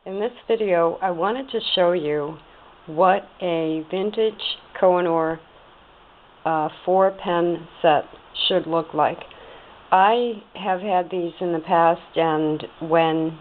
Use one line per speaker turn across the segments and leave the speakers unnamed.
In this video, I wanted to show you what a vintage Koh-I-Noor Four Pen Set should look like. I have had these in the past, and when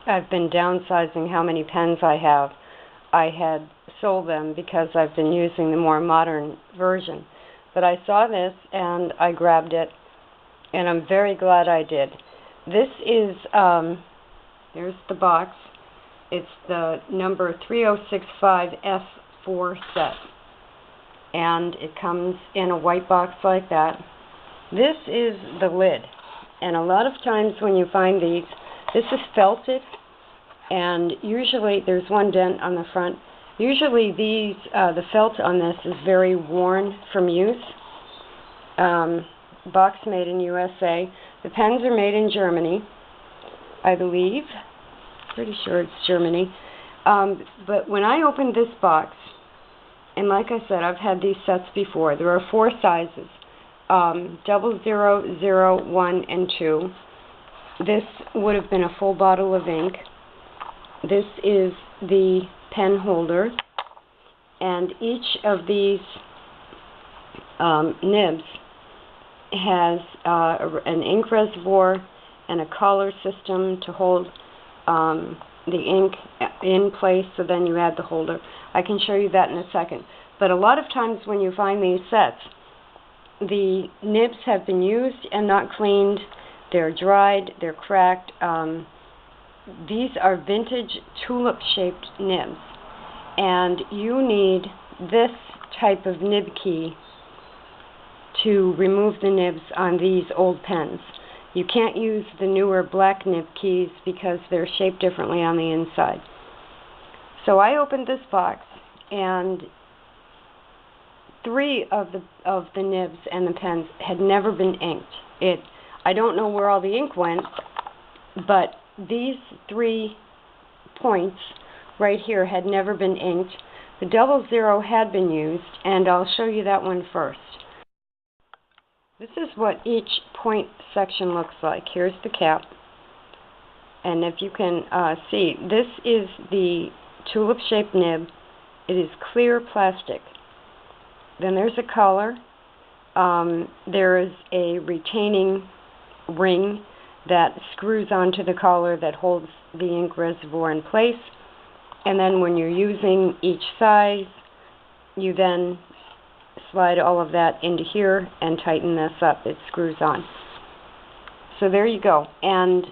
I've been downsizing how many pens I have, I had sold them because I've been using the more modern version. But I saw this and I grabbed it, and I'm very glad I did. This is, here's the box. It's the number 3065F4 set, and it comes in a white box like that. This is the lid, and a lot of times when you find these, this is felted, and usually there's one dent on the front. Usually these, the felt on this is very worn from use. Box made in USA. The pens are made in Germany, I believe. Pretty sure it's Germany. But when I opened this box, and like I said, I've had these sets before. There are four sizes, 00, 0, 1, and 2. This would have been a full bottle of ink. This is the pen holder, and each of these nibs has an ink reservoir and a collar system to hold the ink in place, so then you add the holder. I can show you that in a second. But a lot of times when you find these sets, the nibs have been used and not cleaned. They're dried, they're cracked. These are vintage tulip-shaped nibs, and you need this type of nib key to remove the nibs on these old pens. You can't use the newer black nib keys because they're shaped differently on the inside. So I opened this box, and 3 of the nibs and the pens had never been inked. I don't know where all the ink went, but these 3 points right here had never been inked. The 00 had been used, and I'll show you that one first. This is what each point section looks like. Here's the cap, and if you can see, this is the tulip-shaped nib. It is clear plastic. Then there's a collar. There is a retaining ring that screws onto the collar that holds the ink reservoir in place, and then when you're using each size, you then slide all of that into here and tighten this up. It screws on. So there you go. And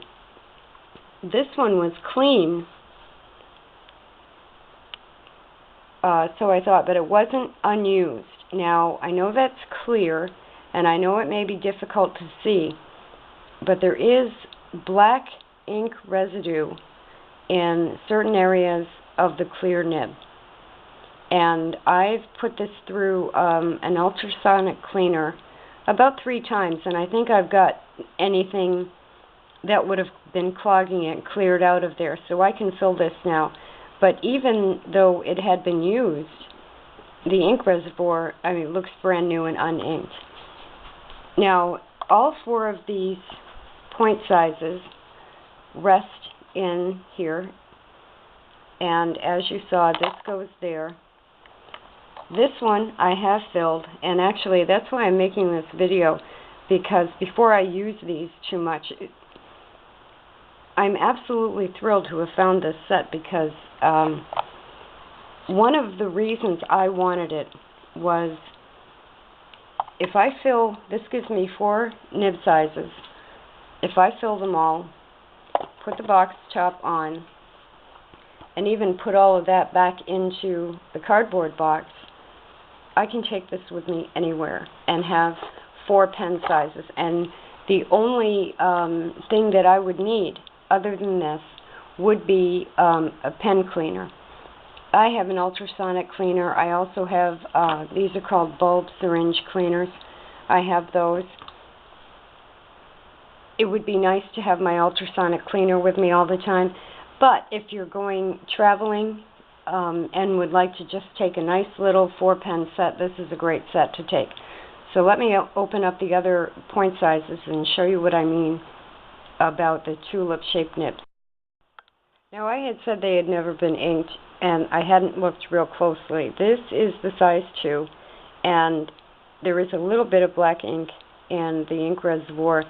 this one was clean, so I thought, but it wasn't unused. Now, I know that's clear, and I know it may be difficult to see, but there is black ink residue in certain areas of the clear nib. And I've put this through an ultrasonic cleaner about 3 times, and I think I've got anything that would have been clogging it cleared out of there, so I can fill this now. But even though it had been used, the ink reservoir, looks brand new and uninked. Now, all 4 of these point sizes rest in here, and as you saw, this goes there. This one I have filled, and actually that's why I'm making this video, because before I use these too much, I'm absolutely thrilled to have found this set, because one of the reasons I wanted it was, if I fill, this gives me 4 nib sizes, if I fill them all, put the box top on, and even put all of that back into the cardboard box, I can take this with me anywhere and have 4 pen sizes. And the only thing that I would need other than this would be a pen cleaner. I have an ultrasonic cleaner. I also have, these are called bulb syringe cleaners. I have those. It would be nice to have my ultrasonic cleaner with me all the time. But if you're going traveling and would like to just take a nice little 4 pen set, this is a great set to take. So let me open up the other point sizes and show you what I mean about the tulip-shaped nibs. Now, I had said they had never been inked, and I hadn't looked real closely. This is the size 2, and there is a little bit of black ink in the ink reservoir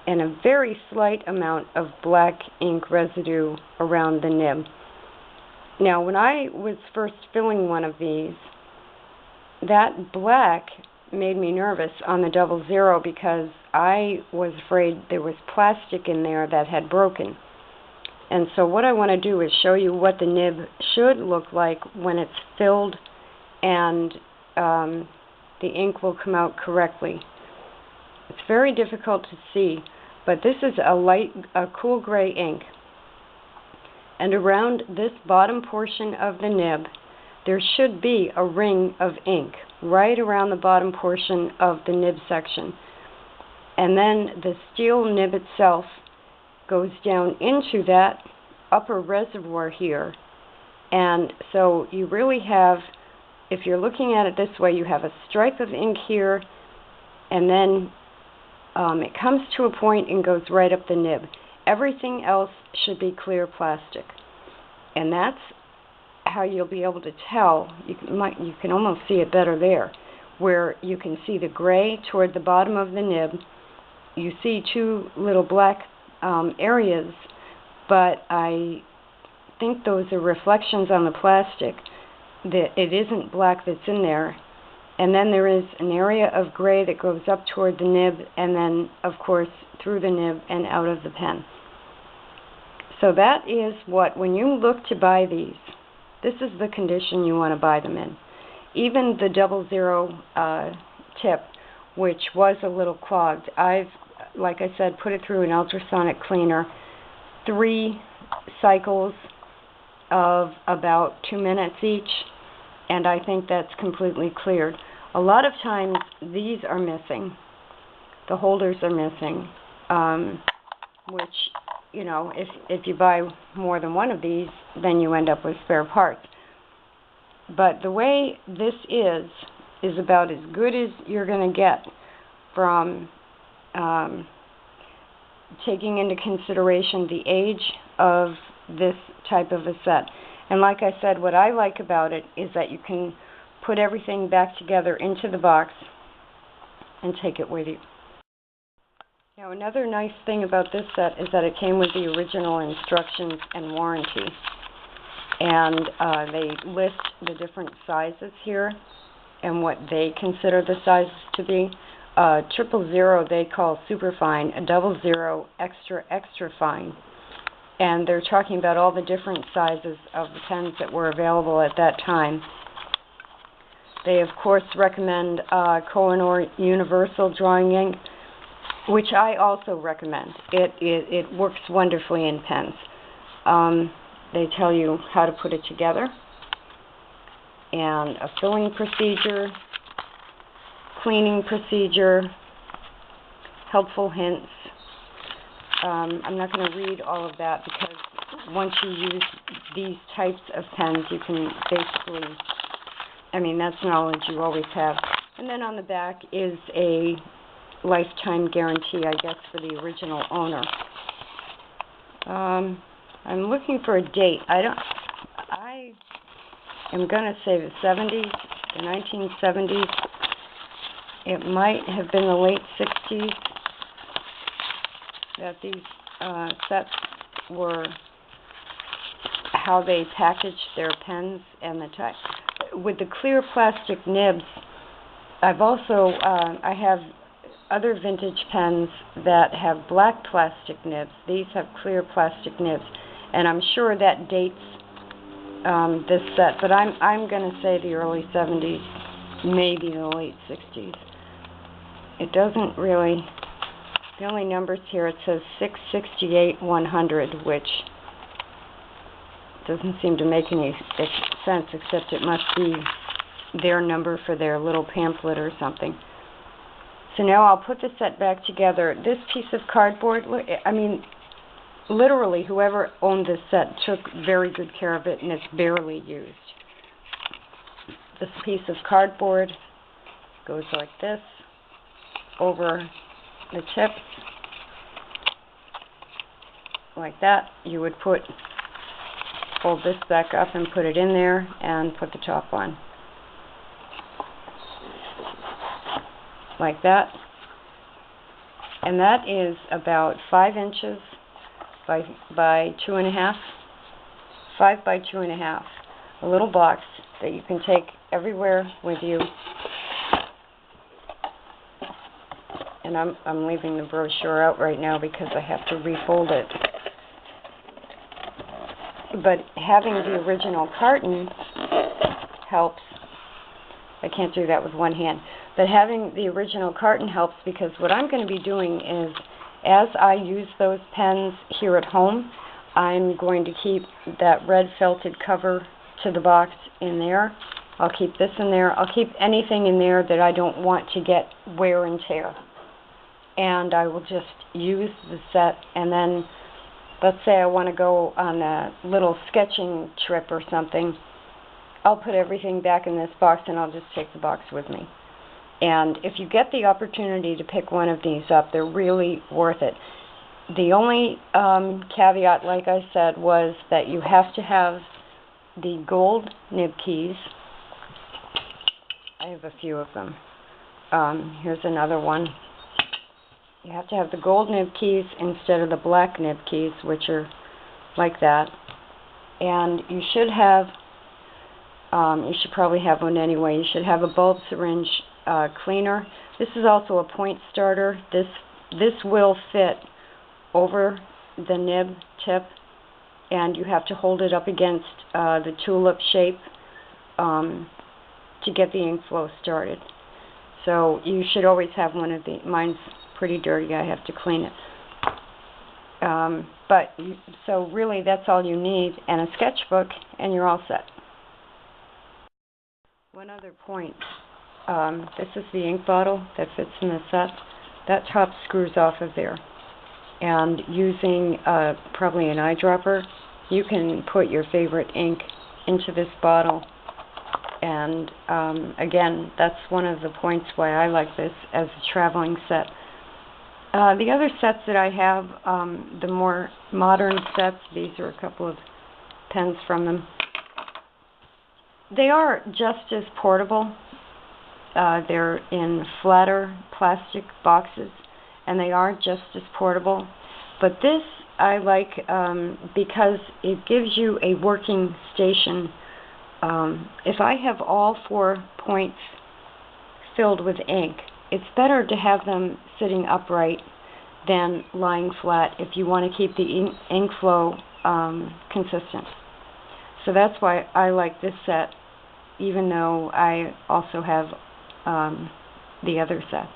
and a very slight amount of black ink residue around the nib. Now, when I was first filling one of these, that black made me nervous on the 00 because I was afraid there was plastic in there that had broken. And so what I want to do is show you what the nib should look like when it's filled and the ink will come out correctly. It's very difficult to see, but this is a cool gray ink. And around this bottom portion of the nib, there should be a ring of ink right around the bottom portion of the nib section. And then the steel nib itself goes down into that upper reservoir here. And so you really have, if you're looking at it this way, you have a stripe of ink here, and then it comes to a point and goes right up the nib. Everything else should be clear plastic. And that's how you'll be able to tell. You can almost see it better there, where you can see the gray toward the bottom of the nib. You see two little black areas, but I think those are reflections on the plastic. That it isn't black that's in there. And then there is an area of gray that goes up toward the nib, and then, of course, through the nib and out of the pen. So that is what, when you look to buy these, this is the condition you want to buy them in. Even the 00 tip, which was a little clogged, I've, like I said, put it through an ultrasonic cleaner, 3 cycles of about 2 minutes each, and I think that's completely cleared. A lot of times these are missing. The holders are missing, which, you know, if you buy more than one of these, then you end up with spare parts. But the way this is about as good as you're going to get from taking into consideration the age of this type of a set. And like I said, what I like about it is that you can put everything back together into the box and take it with you. Now, another nice thing about this set is that it came with the original instructions and warranty. And they list the different sizes here and what they consider the sizes to be. 000 they call super fine, a 00 extra extra fine. And they're talking about all the different sizes of the pens that were available at that time. They, of course, recommend Koh-I-Noor Universal Drawing Ink, which I also recommend. It works wonderfully in pens. They tell you how to put it together, and a filling procedure, cleaning procedure, helpful hints. I'm not going to read all of that because once you use these types of pens, you can basically, I mean, that's knowledge you always have. And then on the back is a lifetime guarantee, I guess, for the original owner. I'm looking for a date. I am going to say the 70s, the 1970s. It might have been the late 60s that these sets were, how they packaged their pens and the type. With the clear plastic nibs, I've also, I have other vintage pens that have black plastic nibs. These have clear plastic nibs, and I'm sure that dates this set, but I'm going to say the early 70s, maybe the late 60s. It doesn't really, the only numbers here, it says 668-100, which doesn't seem to make any sense, except it must be their number for their little pamphlet or something. So now I'll put the set back together. This piece of cardboard, I mean, literally whoever owned this set took very good care of it, and it's barely used. This piece of cardboard goes like this over the tips, like that. You would put fold this back up and put it in there and put the top on. Like that. And that is about 5 inches by 2.5. 5 by 2.5. A little box that you can take everywhere with you. And I'm leaving the brochure out right now because I have to refold it. But having the original carton helps. I can't do that with one hand. But having the original carton helps because what I'm going to be doing is, as I use those pens here at home, I'm going to keep that red felted cover to the box in there. I'll keep this in there. I'll keep anything in there that I don't want to get wear and tear. And I will just use the set, and then let's say I want to go on a little sketching trip or something, I'll put everything back in this box and I'll just take the box with me. And if you get the opportunity to pick one of these up, they're really worth it. The only caveat, like I said, was that you have to have the gold nib keys. I have a few of them. Here's another one. You have to have the gold nib keys instead of the black nib keys, which are like that. And you should have, you should probably have one anyway. You should have a bulb syringe cleaner. This is also a point starter. This will fit over the nib tip, and you have to hold it up against the tulip shape to get the ink flow started. So you should always have one of the. Mine's pretty dirty. I have to clean it. So really, that's all you need, and a sketchbook, and you're all set. One other point. This is the ink bottle that fits in the set. That top screws off of there. And using probably an eyedropper, you can put your favorite ink into this bottle. And again, that's one of the points why I like this as a traveling set. The other sets that I have, the more modern sets, these are a couple of pens from them. They are just as portable. They're in flatter plastic boxes, and they are just as portable. But this I like because it gives you a working station. If I have all 4 points filled with ink, it's better to have them sitting upright than lying flat if you want to keep the ink flow consistent. So that's why I like this set, even though I also have the other sets.